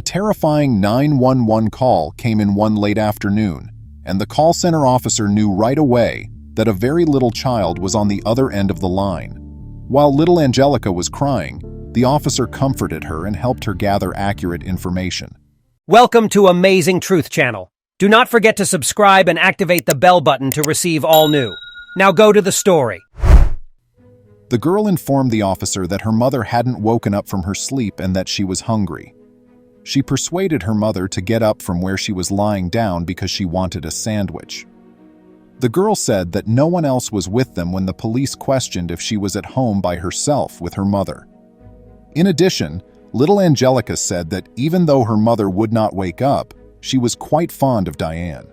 A terrifying 911 call came in one late afternoon, and the call center officer knew right away that a very little child was on the other end of the line. While little Angelica was crying, the officer comforted her and helped her gather accurate information. Welcome to Amazing Truth Channel. Do not forget to subscribe and activate the bell button to receive all new. Now go to the story. The girl informed the officer that her mother hadn't woken up from her sleep and that she was hungry. She persuaded her mother to get up from where she was lying down because she wanted a sandwich. The girl said that no one else was with them when the police questioned if she was at home by herself with her mother. In addition, little Angelica said that even though her mother would not wake up, she was quite fond of Diane.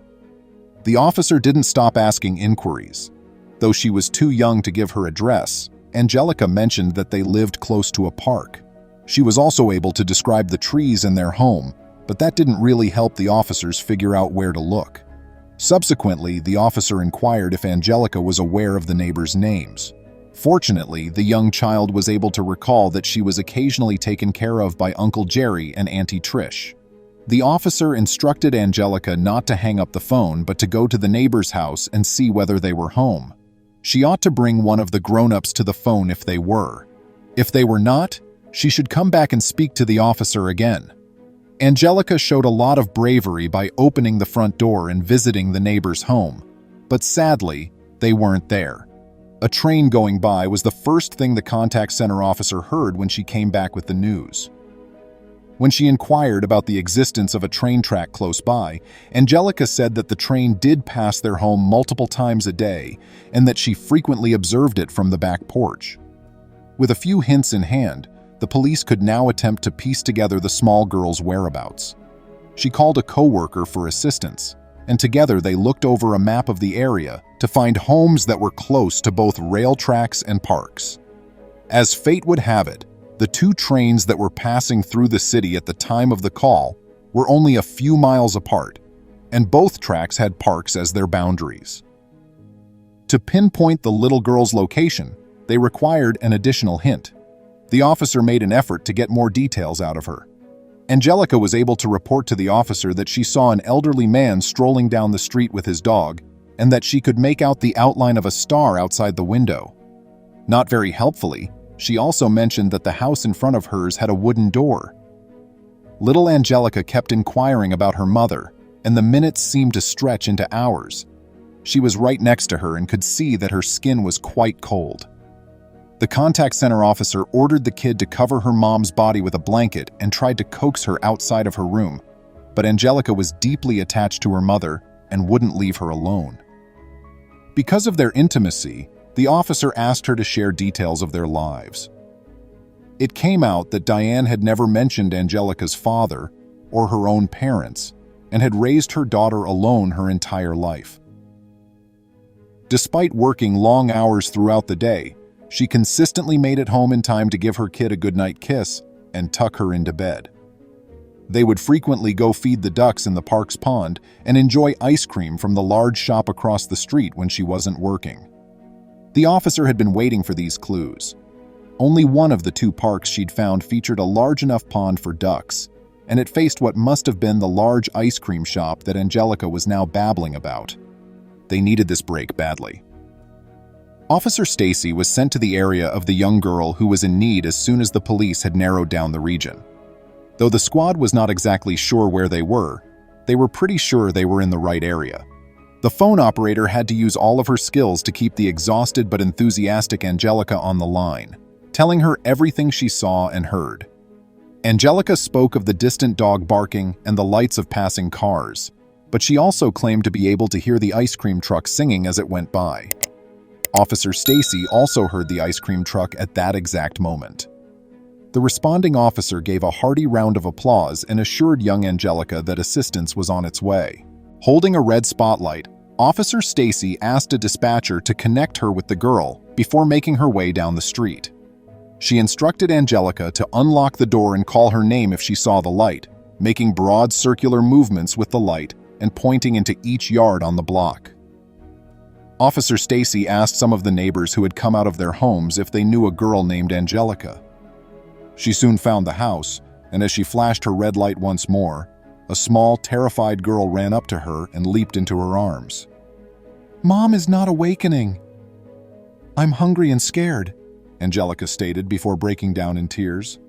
The officer didn't stop asking inquiries. Though she was too young to give her address, Angelica mentioned that they lived close to a park. She was also able to describe the trees in their home, but that didn't really help the officers figure out where to look. Subsequently, the officer inquired if Angelica was aware of the neighbors' names. Fortunately, the young child was able to recall that she was occasionally taken care of by Uncle Jerry and Auntie Trish. The officer instructed Angelica not to hang up the phone but to go to the neighbor's house and see whether they were home. She ought to bring one of the grown-ups to the phone if they were. If they were not, she should come back and speak to the officer again. Angelica showed a lot of bravery by opening the front door and visiting the neighbor's home, but sadly, they weren't there. A train going by was the first thing the contact center officer heard when she came back with the news. When she inquired about the existence of a train track close by, Angelica said that the train did pass their home multiple times a day and that she frequently observed it from the back porch. With a few hints in hand, the police could now attempt to piece together the small girl's whereabouts. She called a coworker for assistance, and together they looked over a map of the area to find homes that were close to both rail tracks and parks. As fate would have it, the two trains that were passing through the city at the time of the call were only a few miles apart, and both tracks had parks as their boundaries. To pinpoint the little girl's location, they required an additional hint. The officer made an effort to get more details out of her. Angelica was able to report to the officer that she saw an elderly man strolling down the street with his dog, and that she could make out the outline of a star outside the window. Not very helpfully, she also mentioned that the house in front of hers had a wooden door. Little Angelica kept inquiring about her mother, and the minutes seemed to stretch into hours. She was right next to her and could see that her skin was quite cold. The contact center officer ordered the kid to cover her mom's body with a blanket and tried to coax her outside of her room, but Angelica was deeply attached to her mother and wouldn't leave her alone. Because of their intimacy, the officer asked her to share details of their lives. It came out that Diane had never mentioned Angelica's father or her own parents and had raised her daughter alone her entire life. Despite working long hours throughout the day, she consistently made it home in time to give her kid a goodnight kiss and tuck her into bed. They would frequently go feed the ducks in the park's pond and enjoy ice cream from the large shop across the street when she wasn't working. The officer had been waiting for these clues. Only one of the two parks she'd found featured a large enough pond for ducks, and it faced what must have been the large ice cream shop that Angelica was now babbling about. They needed this break badly. Officer Stacy was sent to the area of the young girl who was in need as soon as the police had narrowed down the region. Though the squad was not exactly sure where they were pretty sure they were in the right area. The phone operator had to use all of her skills to keep the exhausted but enthusiastic Angelica on the line, telling her everything she saw and heard. Angelica spoke of the distant dog barking and the lights of passing cars, but she also claimed to be able to hear the ice cream truck singing as it went by. Officer Stacy also heard the ice cream truck at that exact moment. The responding officer gave a hearty round of applause and assured young Angelica that assistance was on its way. Holding a red spotlight, Officer Stacy asked a dispatcher to connect her with the girl before making her way down the street. She instructed Angelica to unlock the door and call her name if she saw the light, making broad circular movements with the light and pointing into each yard on the block. Officer Stacy asked some of the neighbors who had come out of their homes if they knew a girl named Angelica. She soon found the house, and as she flashed her red light once more, a small, terrified girl ran up to her and leaped into her arms. "Mom is not awakening." "I'm hungry and scared," Angelica stated before breaking down in tears.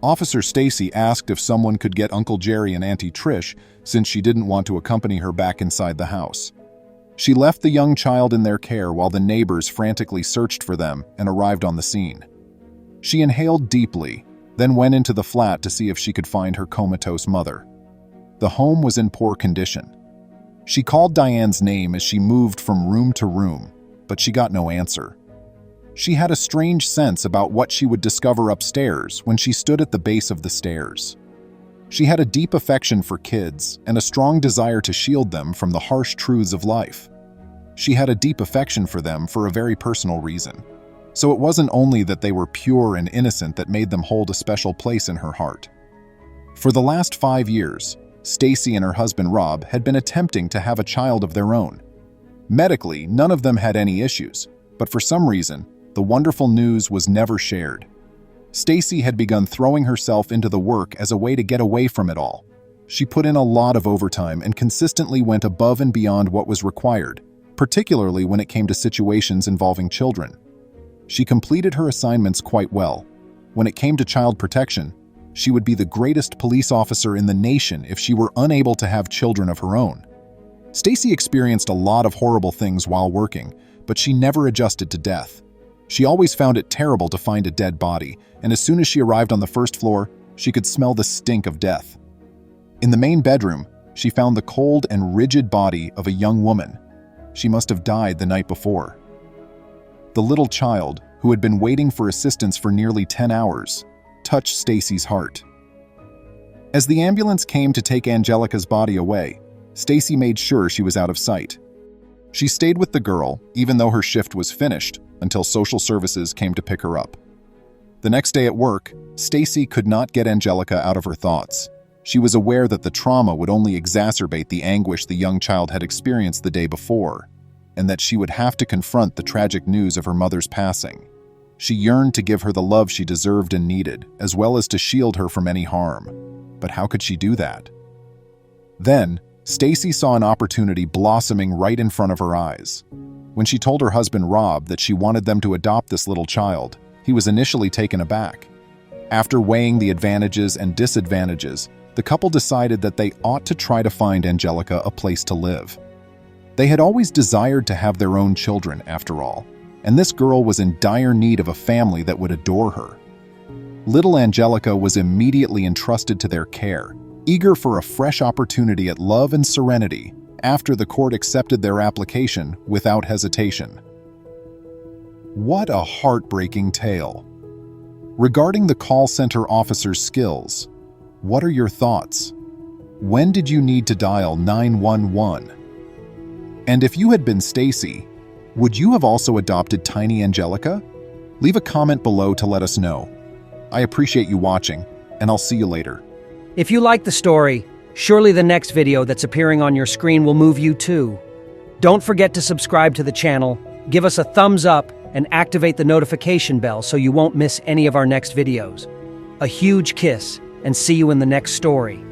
Officer Stacy asked if someone could get Uncle Jerry and Auntie Trish since she didn't want to accompany her back inside the house. She left the young child in their care while the neighbors frantically searched for them and arrived on the scene. She inhaled deeply, then went into the flat to see if she could find her comatose mother. The home was in poor condition. She called Diane's name as she moved from room to room, but she got no answer. She had a strange sense about what she would discover upstairs when she stood at the base of the stairs. She had a deep affection for kids and a strong desire to shield them from the harsh truths of life. She had a deep affection for them for a very personal reason. So it wasn't only that they were pure and innocent that made them hold a special place in her heart. For the last 5 years, Stacy and her husband Rob had been attempting to have a child of their own. Medically, none of them had any issues, but for some reason, the wonderful news was never shared. Stacy had begun throwing herself into the work as a way to get away from it all. She put in a lot of overtime and consistently went above and beyond what was required, particularly when it came to situations involving children. She completed her assignments quite well. When it came to child protection, she would be the greatest police officer in the nation if she were unable to have children of her own. Stacy experienced a lot of horrible things while working, but she never adjusted to death. She always found it terrible to find a dead body, and as soon as she arrived on the first floor, she could smell the stink of death. In the main bedroom, she found the cold and rigid body of a young woman. She must have died the night before. The little child, who had been waiting for assistance for nearly 10 hours, touched Stacy's heart. As the ambulance came to take Angelica's body away, Stacy made sure she was out of sight. She stayed with the girl, even though her shift was finished, until social services came to pick her up. The next day at work, Stacy could not get Angelica out of her thoughts. She was aware that the trauma would only exacerbate the anguish the young child had experienced the day before, and that she would have to confront the tragic news of her mother's passing. She yearned to give her the love she deserved and needed, as well as to shield her from any harm. But how could she do that? Then, Stacy saw an opportunity blossoming right in front of her eyes. When she told her husband Rob that she wanted them to adopt this little child, he was initially taken aback. After weighing the advantages and disadvantages, the couple decided that they ought to try to find Angelica a place to live. They had always desired to have their own children, after all, and this girl was in dire need of a family that would adore her. Little Angelica was immediately entrusted to their care, eager for a fresh opportunity at love and serenity after the court accepted their application without hesitation. What a heartbreaking tale. Regarding the call center officer's skills, what are your thoughts? When did you need to dial 911? And if you had been Stacy, would you have also adopted tiny Angelica? Leave a comment below to let us know. I appreciate you watching, and I'll see you later. If you like the story, surely the next video that's appearing on your screen will move you too. Don't forget to subscribe to the channel, give us a thumbs up, and activate the notification bell so you won't miss any of our next videos. A huge kiss, and see you in the next story.